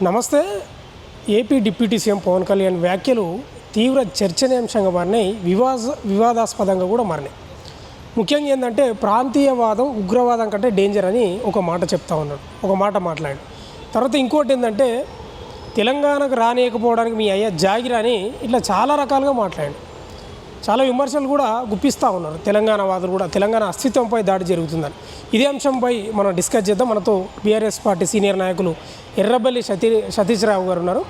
నమస్తే. AP deputy CM Pawan Kalyan వ్యాఖ్యలు తీవ్ర చర్చనీయాంశంగా మారినాయి, వివాదాస్పదంగా కూడా మారినాయి. ముఖ్యంగా ఏంటంటే ప్రాంతీయవాదం ఉగ్రవాదం కంటే డేంజర్ అని ఒక మాట చెప్తా ఉన్నాడు, ఒక మాట మాట్లాడు. తర్వాత ఇంకోటి ఏంటంటే తెలంగాణకు రానియకపోవడానికి మీ అయ్యా జాగిరని ఇట్లా చాలా రకాలుగా మాట్లాడు. చాలా విమర్శలు కూడా గుప్పిస్తూ ఉన్నారు తెలంగాణ వాదులు కూడా, తెలంగాణ అస్తిత్వంపై దాడి జరుగుతుందని. ఇదే అంశంపై మనం డిస్కస్ చేద్దాం. మనతో బీఆర్ఎస్ పార్టీ సీనియర్ నాయకులు ఎర్రబెల్లి సతీష్ రావు గారు ఉన్నారు.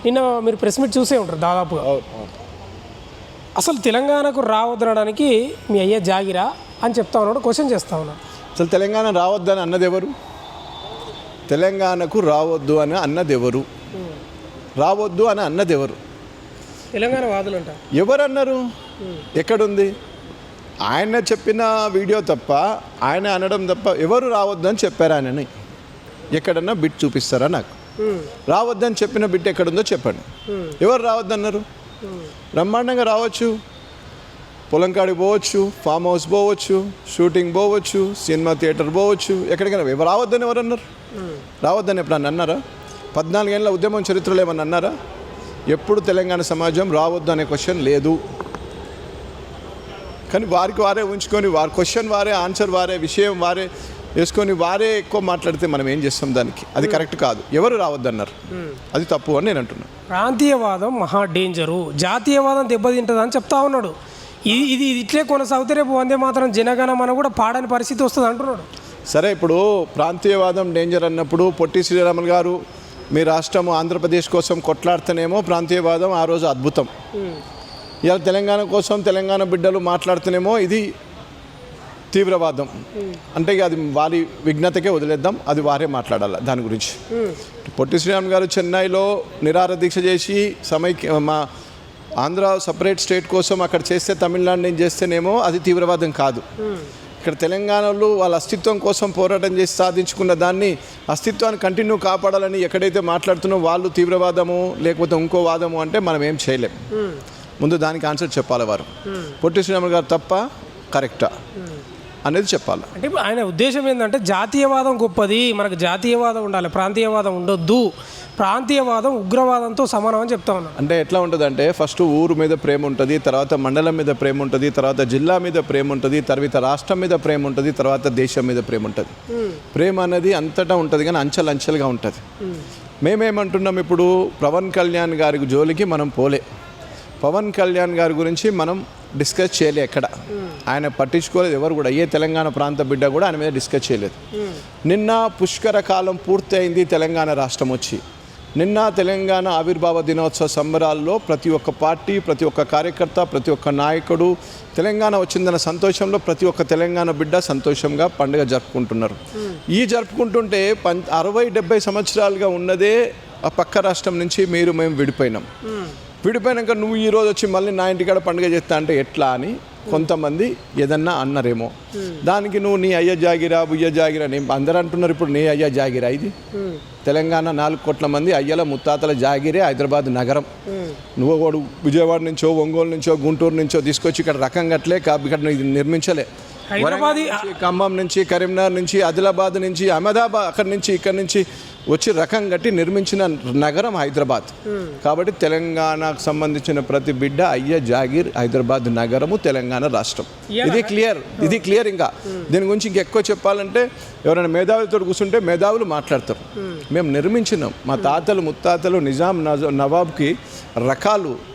నిన్న మీరు ప్రెస్ మీట్ చూసే ఉంటారు దాదాపుగా. అసలు తెలంగాణకు రావద్దనడానికి మీ అయ్యా జాగిరా అని చెప్తా ఉన్నాడు, క్వశ్చన్ చేస్తూ ఉన్నాడు. అసలు తెలంగాణ రావద్దని అన్నది ఎవరు? తెలంగాణకు రావద్దు అని అన్నది ఎవరు? రావద్దు అని అన్నది ఎవరు? తెలంగాణ వాదులు అంట. ఎవరన్నారు? ఎక్కడుంది? ఆయన చెప్పిన వీడియో తప్ప, ఆయన అనడం తప్ప ఎవరు రావద్దు అని చెప్పారు ఆయనని? ఎక్కడన్నా బిట్ చూపిస్తారా నాకు? రావద్దని చెప్పిన బిట్ ఎక్కడుందో చెప్పండి. ఎవరు రావద్దన్నారు? బ్రహ్మాండంగా రావచ్చు, పొలం కాడికి పోవచ్చు, ఫామ్ హౌస్ పోవచ్చు, షూటింగ్ పోవచ్చు, సినిమా థియేటర్ పోవచ్చు, ఎక్కడికైనా. ఎవరు రావద్దని ఎవరన్నారు? రావద్దని ఎప్పుడన్నా అన్నారా? 14 ఏళ్ళ ఉద్యమం చరిత్రలో ఏమన్నా అన్నారా? ఎప్పుడు తెలంగాణ సమాజం రావద్దు అనే క్వశ్చన్ లేదు. కానీ వారికి వారే ఉంచుకొని, వారి క్వశ్చన్ వారే, ఆన్సర్ వారే, విషయం వారే వేసుకొని వారే ఎక్కువ మాట్లాడితే మనం ఏం చేస్తాం? దానికి అది కరెక్ట్ కాదు. ఎవరు రావద్దన్నారు? అది తప్పు అని నేను అంటున్నాను. ప్రాంతీయవాదం మహా డేంజరు, జాతీయవాదం దెబ్బతింటుంది అని చెప్తా ఉన్నాడు. ఇది ఇట్లే కొనసాగితే రేపు వందే మాత్రం జనగణమన కూడా పాడని పరిస్థితి వస్తుంది అంటున్నాడు. సరే, ఇప్పుడు ప్రాంతీయవాదం డేంజర్ అన్నప్పుడు పొట్టి శ్రీరాములు గారు మీ రాష్ట్రం ఆంధ్రప్రదేశ్ కోసం కొట్లాడుతూనేమో ప్రాంతీయవాదం ఆ రోజు అద్భుతం. ఇవాళ తెలంగాణ కోసం తెలంగాణ బిడ్డలు మాట్లాడుతూనేమో ఇది తీవ్రవాదం. అంటే అది వారి విఘ్నతకే వదిలేద్దాం, అది వారే మాట్లాడాలి దాని గురించి. పొట్టి శ్రీరాములు గారు చెన్నైలో నిరాహార దీక్ష చేసి మా ఆంధ్ర సపరేట్ స్టేట్ కోసం అక్కడ చేస్తే, తమిళనాడు నుంచి చేస్తేనేమో అది తీవ్రవాదం కాదు. ఇక్కడ తెలంగాణలో వాళ్ళ అస్తిత్వం కోసం పోరాటం చేసి సాధించుకున్న దాన్ని, అస్తిత్వాన్ని కంటిన్యూ కాపాడాలని ఎక్కడైతే మాట్లాడుతున్నో వాళ్ళు తీవ్రవాదము లేకపోతే ఇంకో వాదము అంటే మనం ఏం చేయలేం. ముందు దానికి ఆన్సర్ చెప్పాలి వారు. పొట్టి శ్రీరాములు గారు తప్ప కరెక్టా అనేది చెప్పాలి. అంటే ఆయన ఉద్దేశం ఏంటంటే జాతీయవాదం గొప్పది, మనకు జాతీయవాదం ఉండాలి, ప్రాంతీయవాదం ఉండొద్దు, ప్రాంతీయవాదం ఉగ్రవాదంతో సమానం అని చెప్తా ఉన్నాను. అంటే ఎట్లా ఉంటుంది అంటే ఫస్ట్ ఊరు మీద ప్రేమ ఉంటుంది, తర్వాత మండలం మీద ప్రేమ ఉంటుంది, తర్వాత జిల్లా మీద ప్రేమ ఉంటుంది, తర్వాత రాష్ట్రం మీద ప్రేమ ఉంటుంది, తర్వాత దేశం మీద ప్రేమ ఉంటుంది. ప్రేమ అనేది అంతటా ఉంటుంది కానీ అంచెలంచెలుగా ఉంటుంది. మేమేమంటున్నాం, ఇప్పుడు పవన్ కళ్యాణ్ గారి జోలికి మనం పోలే, పవన్ కళ్యాణ్ గారి గురించి మనం డిస్కస్ చేయలే. ఎక్కడ ఆయన పట్టించుకోలేదు ఎవరు కూడా. ఏ తెలంగాణ ప్రాంత బిడ్డ కూడా ఆయన మీద డిస్కస్ చేయలేదు. నిన్న పుష్కర కాలం పూర్తయింది తెలంగాణ రాష్ట్రం వచ్చి. నిన్న తెలంగాణ ఆవిర్భావ దినోత్సవ సంబరాల్లో ప్రతి ఒక్క పార్టీ, ప్రతి ఒక్క కార్యకర్త, ప్రతి ఒక్క నాయకుడు తెలంగాణ వచ్చిందన్న సంతోషంలో ప్రతి ఒక్క తెలంగాణ బిడ్డ సంతోషంగా పండుగ జరుపుకుంటున్నారు. ఈ జరుపుకుంటుంటే 60-70 సంవత్సరాలుగా ఉన్నదే ఆ పక్క రాష్ట్రం నుంచి మేము విడిపోయినాం. విడిపోయినాక నువ్వు ఈరోజు వచ్చి మళ్ళీ నా ఇంటికాడ పండుగ చేస్తా అంటే ఎట్లా అని కొంతమంది ఏదన్నా అన్నారేమో. దానికి నువ్వు నీ అయ్య జాగిరా, బుయ్య జాగిరా అని అందరూ అంటున్నారు. ఇప్పుడు నీ అయ్య జాగిరా ఇది? తెలంగాణ 4 కోట్ల మంది అయ్యల ముత్తాతల జాగిరే హైదరాబాద్ నగరం. నువ్వు వాడు విజయవాడ నుంచో, ఒంగోలు నుంచో, గుంటూరు నుంచో తీసుకొచ్చి ఇక్కడ రకం కట్టలే, ఇక్కడ నిర్మించలే. ఖమ్మం నుంచి, కరీంనగర్ నుంచి, ఆదిలాబాద్ నుంచి, అహ్మదాబాద్, అక్కడి నుంచి ఇక్కడి నుంచి వచ్చి రకం కట్టి నిర్మించిన నగరం హైదరాబాద్. కాబట్టి తెలంగాణకు సంబంధించిన ప్రతి బిడ్డ అయ్య జాగీర్ హైదరాబాద్ నగరము, తెలంగాణ రాష్ట్రం. ఇది క్లియర్. ఇంకా దీని గురించి ఇంకెక్కువ చెప్పాలంటే ఎవరైనా మేధావులతో కూర్చుంటే మేధావులు మాట్లాడతారు. మేము నిర్మించినాం, మా తాతలు ముత్తాతలు నిజాం నవాబ్కి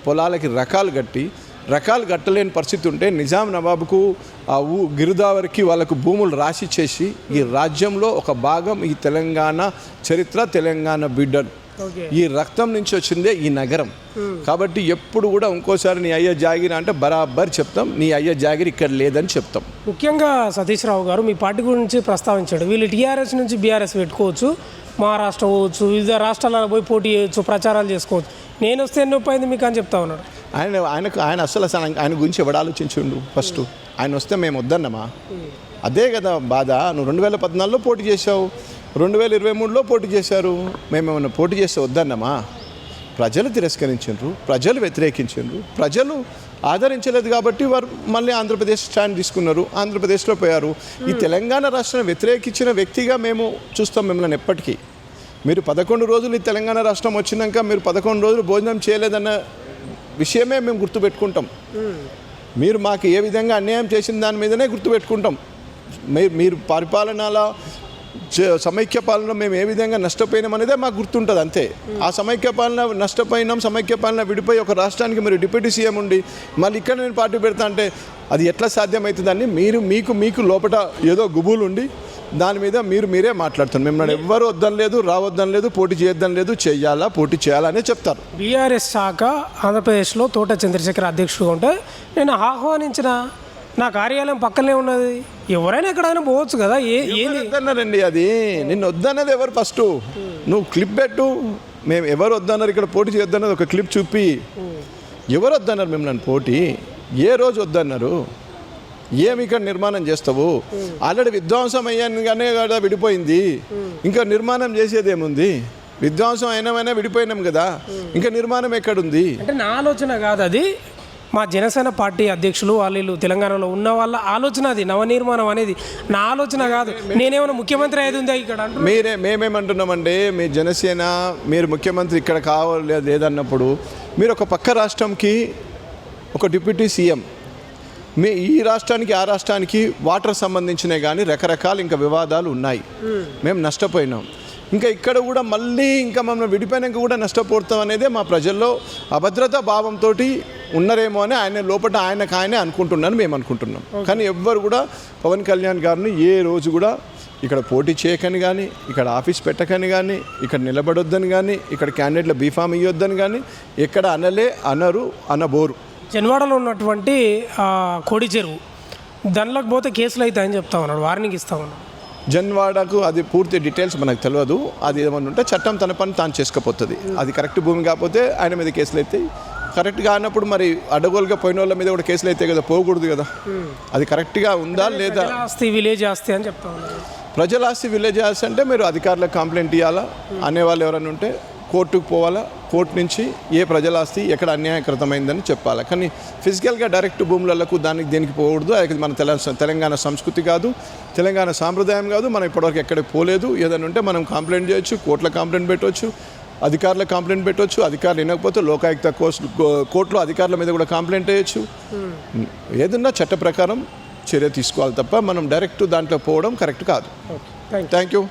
పొలాలకి రకాలు కట్టలేని పరిస్థితి ఉంటే నిజాం నవాబుకు ఆ గిరిదావరికి వాళ్ళకు భూములు రాసిచ్చేసి ఈ రాజ్యంలో ఒక భాగం ఈ తెలంగాణ చరిత్ర, తెలంగాణ బిడ్డలు, ఈ రక్తం నుంచి వచ్చిందే ఈ నగరం. కాబట్టి ఎప్పుడు కూడా ఇంకోసారి నీ అయ్య జాగిరి అంటే బరాబర్ చెప్తాం, నీ అయ్య జాగిరి ఇక్కడ లేదని చెప్తాం. ముఖ్యంగా సతీష్ రావు గారు మీ పార్టీ గురించి ప్రస్తావించాడు. వీళ్ళు టీఆర్ఎస్ నుంచి బీఆర్ఎస్ పెట్టుకోవచ్చు, మహారాష్ట్ర పోవచ్చు, వివిధ రాష్ట్రాలలో పోయి పోటీ చేయొచ్చు, ప్రచారాలు చేసుకోవచ్చు. నేను వస్తే ఎన్ని ఒప్పైంది మీకు అని చెప్తా ఉన్నాడు. ఆయన అసలు ఆయన గురించి ఎవడు ఆలోచించుండు? ఫస్ట్ ఆయన వస్తే మేము వద్దన్నమా? అదే కదా బాధ. నువ్వు 2014లో పోటీ చేసావు, 2023లో పోటీ చేశారు. మేమేమన్నా పోటీ చేస్తే వద్దన్నమా? ప్రజలు తిరస్కరించారు, ప్రజలు వ్యతిరేకించారు, ప్రజలు ఆదరించలేదు కాబట్టి వారు మళ్ళీ ఆంధ్రప్రదేశ్ స్టాండ్ తీసుకున్నారు, ఆంధ్రప్రదేశ్లో పోయారు. ఈ తెలంగాణ రాష్ట్రాన్ని వ్యతిరేకించిన వ్యక్తిగా మేము చూస్తాం మిమ్మల్ని ఎప్పటికీ. మీరు 11 రోజులు ఈ తెలంగాణ రాష్ట్రం వచ్చినాక మీరు 11 రోజులు భోజనం చేయలేదన్న విషయమే మేము గుర్తుపెట్టుకుంటాం. మీరు మాకు ఏ విధంగా అన్యాయం చేసిన దాని మీదనే గుర్తుపెట్టుకుంటాం. మీరు పరిపాలనలో సమైక్య పాలన మేము ఏ విధంగా నష్టపోయినాం అనేదే మాకు గుర్తుంటుంది అంతే. ఆ సమైక్య పాలన నష్టపోయినాం, సమైక్య పాలన విడిపోయి ఒక రాష్ట్రానికి మీరు డిప్యూటీ సీఎం ఉండి మళ్ళీ ఇక్కడ నేను పార్టీ పెడతా అంటే అది ఎట్లా సాధ్యమవుతుందని మీకు లోపల ఏదో గుబులు ఉండి దాని మీద మీరే మాట్లాడుతున్నారు. మిమ్మల్ని ఎవ్వరు వద్దనలేదు, రావద్దనలేదు, పోటీ చేయొద్దని లేదు, పోటీ చేయాలనే చెప్తారు. బీఆర్ఎస్ శాఖ ఆంధ్రప్రదేశ్లో తోట చంద్రశేఖర్ అధ్యక్షుడిగా ఉంటే నేను ఆహ్వానించిన నా కార్యాలయం పక్కనే ఉన్నది, ఎవరైనా ఎక్కడైనా పోవచ్చు కదా. వద్దన్నారండి, అది నిన్ను వద్దన్నది ఎవరు? ఫస్ట్ నువ్వు క్లిప్ పెట్టు, మేము ఎవరు వద్దన్నారు ఇక్కడ పోటీ చేయొద్దన్నది ఒక క్లిప్ చూపి. ఎవరు వద్దన్నారు మిమ్మల్ని పోటీ? ఏ రోజు వద్దన్నారు? ఏమి ఇక్కడ నిర్మాణం చేస్తావు? ఆల్రెడీ విధ్వంసం అయ్యాగానే కదా విడిపోయింది, ఇంకా నిర్మాణం చేసేది ఏముంది? విధ్వంసం అయినామైనా విడిపోయినాం కదా, ఇంకా నిర్మాణం ఎక్కడుంది? అంటే నా ఆలోచన కాదు అది, మా జనసేన పార్టీ అధ్యక్షులు వాళ్ళు తెలంగాణలో ఉన్న వాళ్ళ ఆలోచన, అది నవనిర్మాణం అనేది నా ఆలోచన కాదు. నేనేమైనా ముఖ్యమంత్రి అయ్యేది ఉందా ఇక్కడ? మేమేమంటున్నామంటే మీ జనసేన మీరు ముఖ్యమంత్రి ఇక్కడ కావాలి లేదన్నప్పుడు మీరు ఒక పక్క రాష్ట్రంకి ఒక డిప్యూటీ సీఎం, ఈ రాష్ట్రానికి ఆ రాష్ట్రానికి వాటర్ సంబంధించినవి కానీ రకరకాల ఇంకా వివాదాలు ఉన్నాయి. మేము నష్టపోయినాం. ఇంకా ఇక్కడ కూడా మళ్ళీ ఇంకా మమ్మల్ని విడిపోయినాక కూడా నష్టపోతాం అనేదే మా ప్రజల్లో అభద్రతా భావంతో ఉన్నారేమో అని ఆయనే అనుకుంటున్నాను, మేము అనుకుంటున్నాం. కానీ ఎవ్వరు కూడా పవన్ కళ్యాణ్ గారిని ఏ రోజు కూడా ఇక్కడ పోటీ చేయకని కానీ, ఇక్కడ ఆఫీస్ పెట్టకని కానీ, ఇక్కడ నిలబడొద్దని కానీ, ఇక్కడ క్యాండిడేట్ల బీఫామ్ ఇవ్వొద్దని కానీ ఎక్కడ అనబోరు. జన్వాడలో ఉన్నటువంటి కోడి చెరువు దానిలోకి పోతే కేసులు అవుతాయని చెప్తా ఉన్నాడు, వార్నింగ్ ఇస్తా ఉన్నాడు. జన్వాడకు అది పూర్తి డీటెయిల్స్ మనకు తెలియదు. అది ఏమన్నా ఉంటే చట్టం తన పని తాను చేసుకపోతుంది. అది కరెక్ట్ భూమి కాకపోతే ఆయన మీద కేసులు అవుతాయి. కరెక్ట్గా అన్నప్పుడు మరి అడ్డగోలుగా పోయిన వాళ్ళ మీద కూడా కేసులు అవుతాయి కదా, పోకూడదు కదా. అది కరెక్ట్గా ఉందా లేదా? ఆస్తి విలేజ్ ఆస్తి అని చెప్తా ఉన్నారు. ప్రజల ఆస్తి విలేజ్ ఆస్తి అంటే మీరు అధికారులకు కంప్లైంట్ ఇవ్వాలా, అనేవాళ్ళు ఎవరైనా ఉంటే కోర్టుకు పోవాలా, కోర్టు నుంచి ఏ ప్రజల ఆస్తి ఎక్కడ అన్యాయకృతమైందని చెప్పాలి. కానీ ఫిజికల్గా డైరెక్ట్ భూములకు దీనికి పోకూడదు. అది మన తెలంగాణ సంస్కృతి కాదు, తెలంగాణ సాంప్రదాయం కాదు. మనం ఇప్పటివరకు ఎక్కడికి పోలేదు. ఏదైనా ఉంటే మనం కంప్లైంట్ చేయొచ్చు, కోర్టులో కంప్లైంట్ పెట్టవచ్చు, అధికారులకు కంప్లైంట్ పెట్టవచ్చు. అధికారులు వినకపోతే లోకాయుక్త కోర్టులో అధికారుల మీద కూడా కంప్లైంట్ చేయొచ్చు. ఏదన్నా చట్ట ప్రకారం చర్య తీసుకోవాలి తప్ప మనం డైరెక్ట్ దాంట్లో పోవడం కరెక్ట్ కాదు. Thank you.